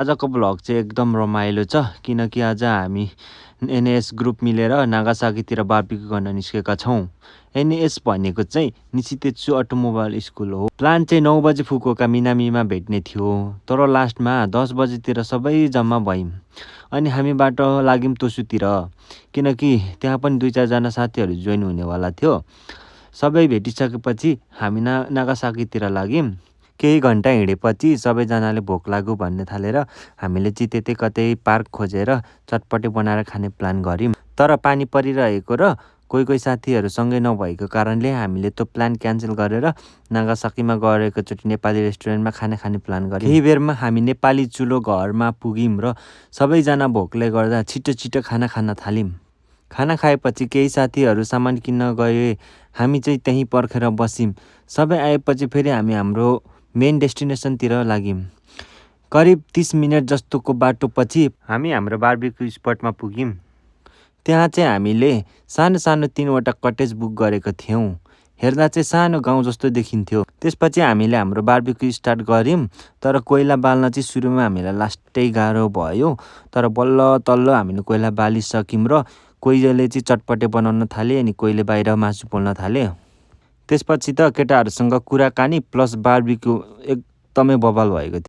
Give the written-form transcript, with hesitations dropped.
आजको भ्लग चाहिँ एकदम रमाइलो छ किनकि आज हामी एनएस ग्रुप मिलेर नागासाकीतिर बार्बिक्यू गर्न निस्केका छौँ। एनएस भनेको चाहिँ निशितेत्सु अटोमोबाइल स्कुल हो। प्लान चाहिँ 9 बजे फुकुओका मिनामीमा भेट्ने थियो, तर लास्टमा 10 बजेतिर सबै जम्मा भयौँ। अनि हामी बाटो लाग्यौँ तोसुतिर, किनकि त्यहाँ पनि 2-4 जना साथीहरू जोइन हुनेवाला थियो। सबै भेटिसकेपछि हामी नागासाकीतिर लाग्यौँ। केही घन्टा हिँडेपछि सबैजनाले भोक लाग्यो भन्ने थालेर हामीले चाहिँ त्यतै कतै पार्क खोजेर चटपटे बनाएर खाने प्लान गऱ्यौँ। तर पानी परिरहेको र कोही साथीहरू सँगै नभएको कारणले हामीले त्यो प्लान क्यान्सल गरेर नागासाकीमा गएर एकैचोटि नेपाली रेस्टुरेन्टमा खाने प्लान गऱ्यौँ। केही बेरमा हामी नेपाली चुलो घरमा पुग्यौँ र सबैजना भोकले गर्दा छिटो खाना खान थाल्यौँ। खाना खाएपछि केही साथीहरू सामान किन्न गए, हामी चाहिँ त्यहीँ पर्खेर बस्यौँ। सबै आएपछि फेरि हामी हाम्रो मेन डेस्टिनेसनतिर लाग्यौँ। करिब 30 मिनट जस्तोको बाटोपछि हामी हाम्रो बार्बिक्यू स्पटमा पुग्यौँ। त्यहाँ चाहिँ हामीले सानो 3वटा कटेज बुक गरेको थियौँ। हेर्दा चाहिँ सानो गाउँ जस्तो देखिन्थ्यो। त्यसपछि हामीले हाम्रो बार्बिक्यू स्टार्ट गऱ्यौँ। तर कोइला बाल्न चाहिँ सुरुमा हामीलाई लास्टै गाह्रो भयो। तर बल्ल तल्ल हामीले कोइला बालिसक्यौँ र कोहीले चाहिँ चटपटे बनाउन थाले, अनि कोहीले बाहिर मासु पोल्न थाले। त्यसपछि त केटाहरूसँग कुराकानी प्लस बार्बिक्यू एकदमै बवाल भएको थियो।